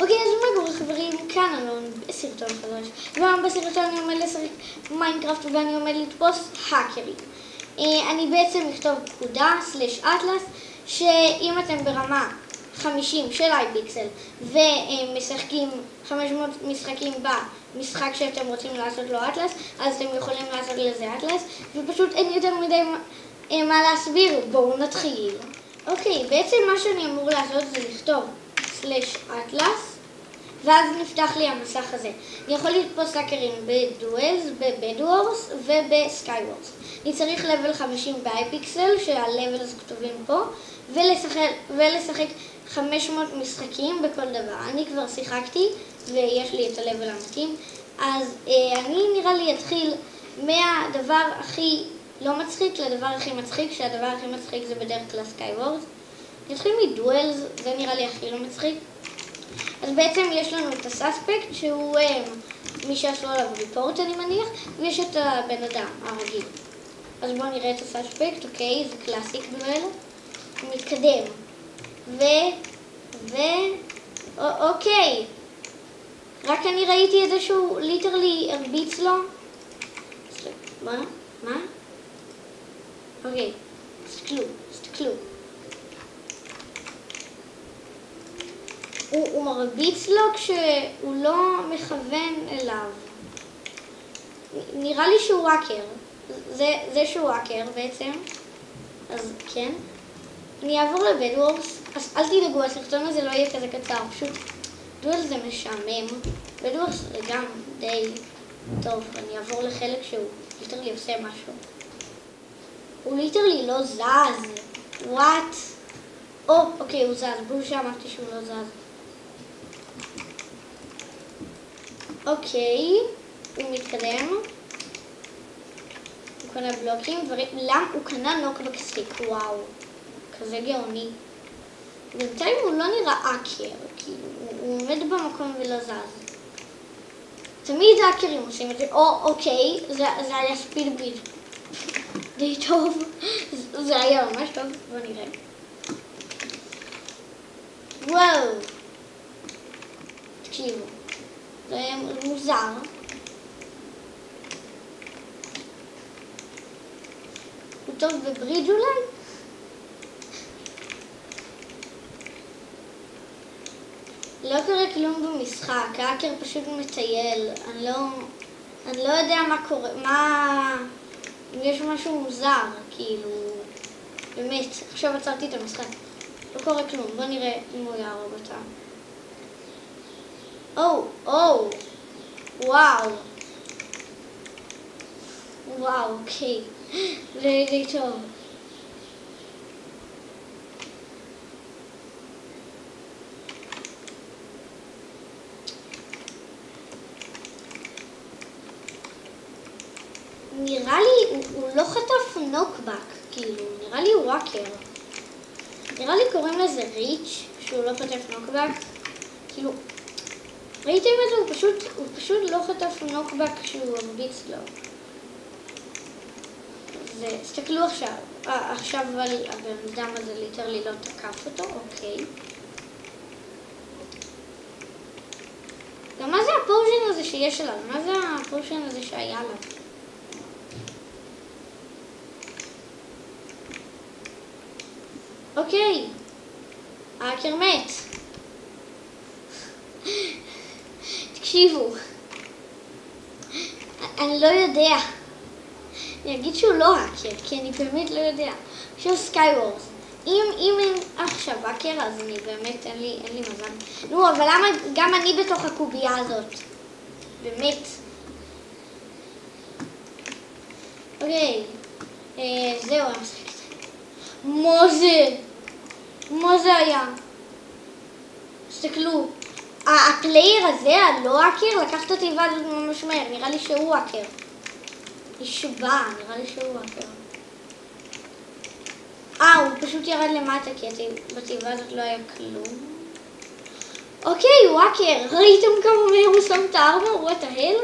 אוקיי, אז מה קורה חברים? כאן אלון בסרטון חדש. והיום בסרטון אני עומד לשחק מיינקראפט ואני עומד לתפוס האקרים. אני בעצם אכתוב פקודה /אטלס שאם אתם ברמה 50 של איי-פיקסל ומשחקים 500 משחקים במשחק שאתם רוצים לעשות לו אטלס, אז אתם יכולים לעשות לזה אטלס, ופשוט אין יותר מדי מה להסביר. בואו נתחיל. אוקיי, בעצם מה שאני אמור לעשות זה לכתוב /אטלס ואז נפתח לי המסך הזה. אני יכול לתפוס האקרים בדואלס, בבדוורס ובסקייוורס. אני צריך לבל 50 באייפיקסל, שהלבלס כתובים פה, ולשחק 500 משחקים בכל דבר. אני כבר שיחקתי ויש לי את הלבל המתאים, אז אני נראה לי אתחיל מהדבר הכי לא מצחיק לדבר הכי מצחיק, שהדבר הכי מצחיק זה בדרך כלל סקייוורס. אני אתחיל מדואלס, זה נראה לי הכי לא מצחיק. אז בעצם יש לנו את הסאספקט שהוא מי שעשו עליו ריפורט אני מניח, ויש את הבן אדם הרגיל. אז בואו נראה את הסאספקט, אוקיי, זה קלאסיק דואל. מתקדם. אוקיי. רק אני ראיתי את זה שהוא ליטרלי הרביץ לו. מה? אוקיי, תסתכלו. הוא מרביץ לו כשהוא לא מכוון אליו. נראה לי שהוא האקר. זה שהוא האקר בעצם. אז כן. אני אעבור לבדוורס. אז אל תדאגו, הסרטון הזה לא יהיה כזה קצר. פשוט דואלס זה משעמם. בדוורס זה גם די טוב. אני אעבור לחלק שהוא ליטרלי עושה משהו. הוא ליטרלי לא זז. וואט? אוקיי, הוא זז. בואו שאמרתי שהוא לא זז. אוקיי, הוא מתקדם. הוא קנה בלוקים, למה? הוא קנה נוקבק סטיק, וואו. כזה גאוני. בינתיים הוא לא נראה האקר, כאילו, הוא עומד במקום ולא זז. תמיד האקרים עושים את זה. אוקיי, זה היה ספיד בריד. די טוב. זה היה ממש טוב, בוא נראה. וואו. תקשיבו. זה מוזר. הוא טוב בברידג' אולי? לא קורה כלום במשחק, האקר פשוט מטייל. אני לא יודע מה קורה, אם יש משהו מוזר, כאילו, באמת, עכשיו עצרתי את המשחק. לא קורה כלום, בוא נראה אם הוא יהרוג אותם. וואו, אוקיי. זה די טוב. נראה לי, הוא לא חטף נוקבק, כאילו, נראה לי הוא האקר. נראה לי קוראים לזה ריץ' שהוא לא חטף נוקבק. כאילו, ראיתם את זה? הוא פשוט לא חטף נוקבק כשהוא הרביץ לו. תסתכלו עכשיו אבל הבן אדם הזה ליטרלי לא תקף אותו, אוקיי. גם מה זה הפושן הזה שיש עליו? מה זה הפושן הזה שהיה עליו? אוקיי, האקר מת. תקשיבו, אני לא יודע. אני אגיד שהוא לא האקר, כי אני באמת לא יודע. עכשיו סקייוורס. אם אין עכשיו האקר, אז אני באמת, אין לי מזל. נו, אבל למה גם אני בתוך הקובייה הזאת? באמת. אוקיי, זהו, אני משחקת. מה זה היה? תסתכלו. הפלייר הזה, הלא האקר, לקח את התיבה הזאת ממש מהר. נראה לי שהוא האקר. נשבע, נראה לי שהוא האקר. הוא פשוט ירד למטה, כי בתיבה הזאת לא היה כלום. אוקיי, הוא האקר. ראיתם כמה מהר הוא שם את הארמור? what the hell?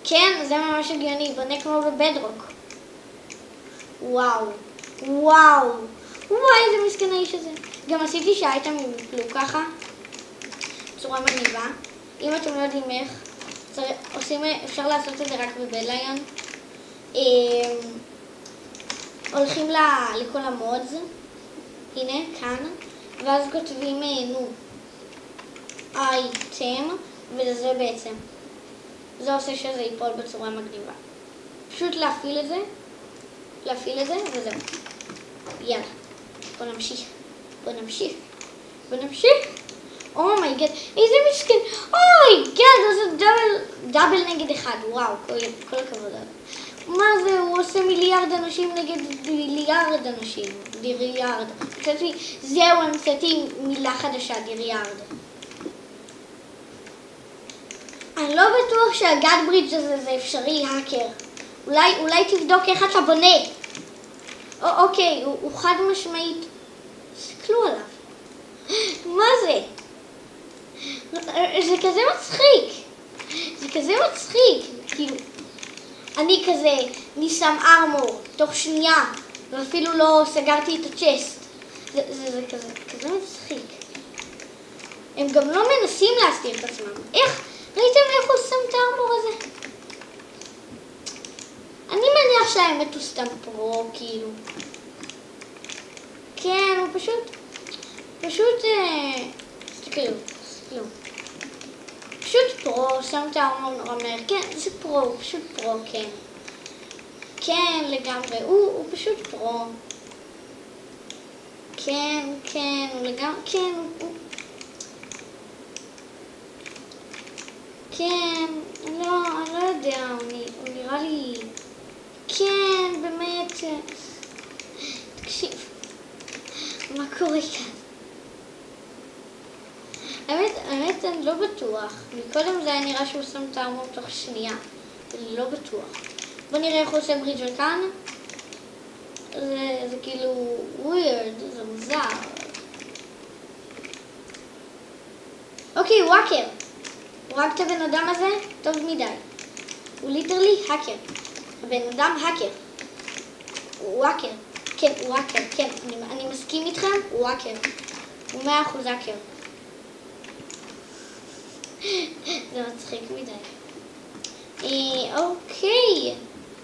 כן, זה ממש הגיוני. בונה כמו בבדרוק. וואו. איזה מסכן האיש הזה. גם עשיתי שהאייטמים יפלו ככה. בצורה מגניבה. אם אתם לא יודעים איך, אפשר לעשות את זה רק בבליון. הולכים לכל המודס, הנה, כאן, ואז כותבים אייטם, וזה בעצם. זה עושה שזה ייפול בצורה מגניבה. פשוט להפעיל את זה, וזהו. יאללה, בוא נמשיך. אומייגד, איזה מסכן. אומייגד, זה דאבל נגד אחד. וואו, כל הכבוד. מה זה, הוא עושה מיליארד אנשים נגד מיליארד אנשים. דיריארד. זהו, המצאתי מילה חדשה, דיריארד. אני לא בטוח שהגאד ברידג' הזה זה אפשרי, האקר. אולי תבדוק איך אתה בונה. אוקיי, הוא חד משמעית. תסתכלו עליו. מה זה? זה כזה מצחיק. כאילו, אני כזה, אני שם ארמור תוך שנייה, ואפילו לא סגרתי את הצ'סט. זה כזה מצחיק. הם גם לא מנסים להסתיר את עצמם. ראיתם איך הוא שם את הארמור הזה? אני מניח שהאמת הוא סתם פרו, כאילו. כן, הוא פשוט, תסתכלו. פשוט פרו, שם את הארמור נורא מהר. כן, זה פרו, הוא פשוט פרו, כן. כן, לגמרי, הוא פשוט פרו. כן, הוא לגמרי, כן, הוא... כן, אני לא יודע, הוא נראה לי... כן, באמת... תקשיב, מה קורה כאן? האמת, אני לא בטוח. מקודם זה היה נראה שהוא שם את הארמור תוך שנייה. אני לא בטוח. בוא נראה איך הוא עושה ברידג' כאן. זה כאילו weird, זה מוזר. אוקיי, וואקר. הוא רק את הבן אדם הזה טוב מדי. הוא ליטרלי האקר. הבן אדם האקר. הוא האקר. כן, הוא האקר. כן, אני מסכים איתכם, הוא האקר. הוא 100% האקר. זה מצחיק מדי. אוקיי.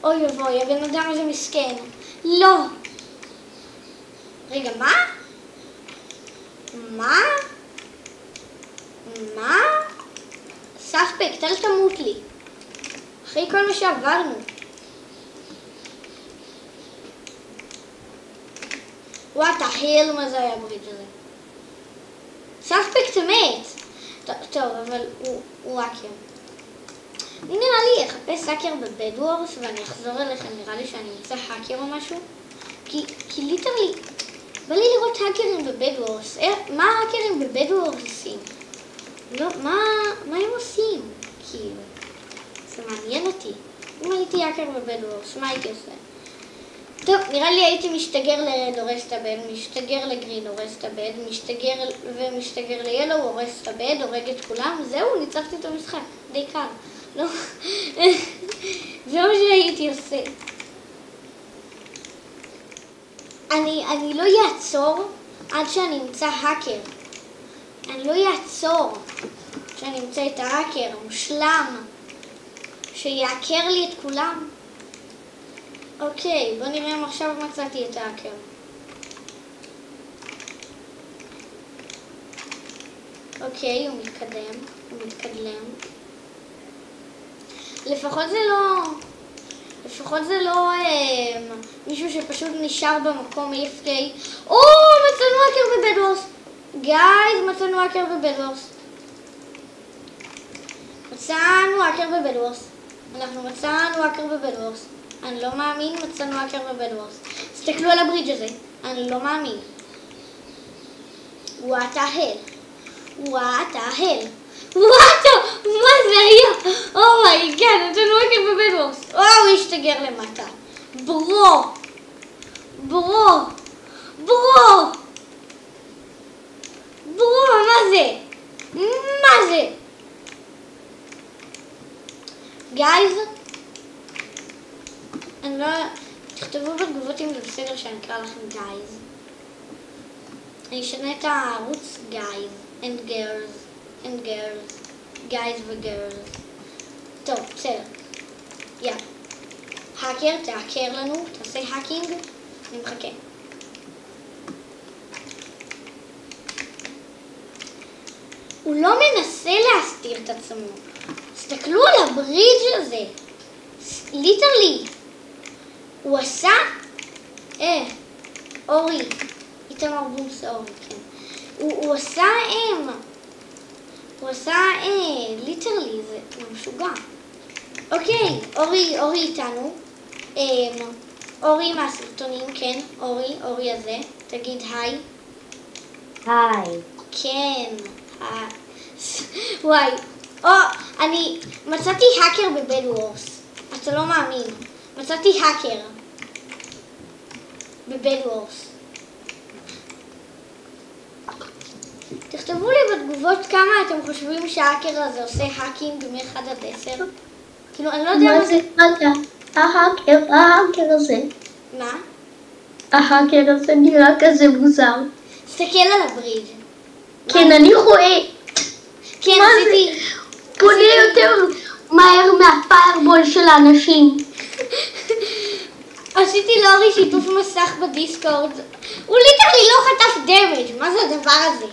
אוי ובוי, הבן אדם הזה מסכן. לא. רגע, מה? סאספקט, אל תמות לי. אחרי כל מה שעברנו. וואט ההל, מה זה היה ברידג' הזה? סאספקט מת. טוב, אבל הוא האקר. אני נראה לי אחפש האקר בבד וורס ואני אחזור אליכם, נראה לי שאני אמצא האקר או משהו. כי ליטרלי, בא לי לראות האקרים בבד וורס. מה האקרים בבד וורס עושים? לא, מה הם עושים? כאילו, זה מעניין אותי. אם הייתי האקר בבד וורס, מה הייתי עושה? טוב, נראה לי הייתי משתגר לרד, הורס את הבד, משתגר לגרין, הורס את הבד, משתגר לילו, הורס את הבד, הורג את כולם, זהו, ניצחתי את המשחק, די קל. לא, זה מה שהייתי עושה. אני לא אעצור עד שאני אמצא האקר. אני לא אעצור עד שאני אמצא את האקר, המושלם, שיעקר לי את כולם. אוקיי, בוא נראה אם עכשיו מצאתי את האקר. אוקיי, הוא מתקדם. לפחות זה לא מישהו שפשוט נשאר במקום AFK. מצאנו האקר בבד וורס. גייז, מצאנו האקר בבד וורס. אנחנו מצאנו האקר בבד וורס. אני לא מאמין, מצאנו האקר בבד וורס. תסתכלו על הברידג' הזה. אני לא מאמין. וואט ההל. מה זה היה? אומייגאד, נתנו האקר בבד וורס. הוא השתגר למטה. ברו. מה זה? גייז? אני לא... תכתבו בתגובות אם זה בסדר שאני אקרא לכם גייז. אני אשנה את הערוץ גייז and girls. and girls. guys וגirls. טוב, בסדר. יאללה. האקר, תהקר לנו, תעשה האקינג. אני מחכה. הוא לא מנסה להסתיר את עצמו. תסתכלו על הברידג' הזה. ליטרלי. הוא עשה... אורי. איתמר בומס אורי, כן. הוא עשה הוא עשה ליטרלי, זה משוגע. אוקיי, אורי איתנו. אורי מהסרטונים, כן. אורי הזה. תגיד היי. היי. כן. וואי. אני מצאתי האקר בבד וורס. אתה לא מאמין. מצאתי האקר בבד וורס. תכתבו לי בתגובות כמה אתם חושבים שההאקר הזה עושה האקינג מ-1 עד 10. כאילו, אני לא יודע מה זה... ההאקר הזה. מה? ההאקר הזה נראה כזה מוזר. תסתכל על הבריד. כן, אני רואה. כן, עשיתי... פונה יותר מהר מהפיירבול של האנשים. עשיתי לאורי שיתוף מסך בדיסקורד. הוא ליטרלי לא חטף דמג'. מה זה הדבר הזה?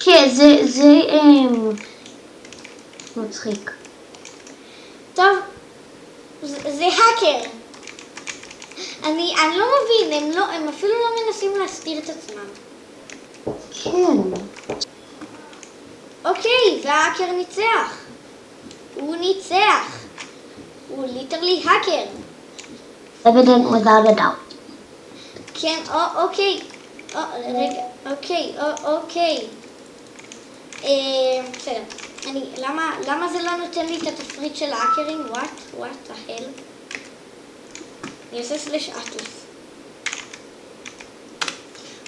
כן, זה מצחיק. טוב, זה האקר. אני לא מבין, הם אפילו לא מנסים להסתיר את עצמם. כן. אוקיי, וההאקר ניצח. הוא ניצח. הוא ליטרלי האקר. Evident without a doubt. כן, אוקיי. רגע, אוקיי. בסדר. למה זה לא נותן לי את התפריט של ההאקרים? What the hell? אני עושה סלש אטלס.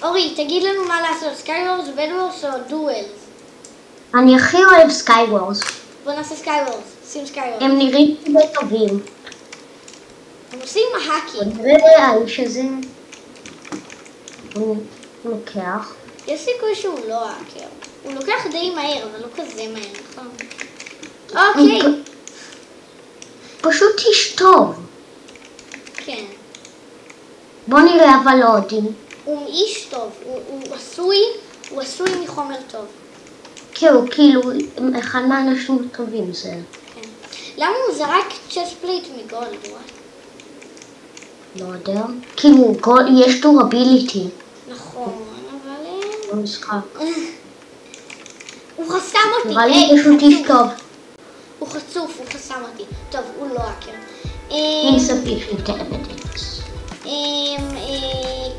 אורי, תגיד לנו מה לעשות, סקייוורס, בדוורס או דואלס? אני הכי אוהב סקייוורס. בוא נעשה סקייוורס, שים סקייוורס. הם נראים די טובים. הם עושים האקים. נראה האיש הזה. הוא לוקח. יש סיכוי שהוא לא האקר. הוא לוקח די מהר, אבל לא כזה מהר, נכון? אוקיי. פשוט תשטוב. כן. בוא נראה אבל עוד. הוא איש טוב, הוא עשוי מחומר טוב. כן, הוא כאילו אחד מהאנשים טובים זה. כן. למה הוא זרק צ'סט פלייט מגולד? לא יודע. כאילו יש דורביליטי. נכון, אבל... במשחק. הוא חסם אותי. נראה לי פשוט תשטוב. הוא חצוף, הוא חסם אותי. טוב, הוא לא האקר. insufficient evidence.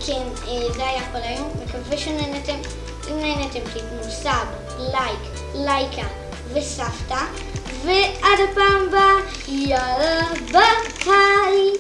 כן, זה היה כל היום. מקווה שנהנתם. אם נהנתם, תיתנו סאב, לייק, לייקה וסבתא. ועד הפעם הבאה, יאללה ביי!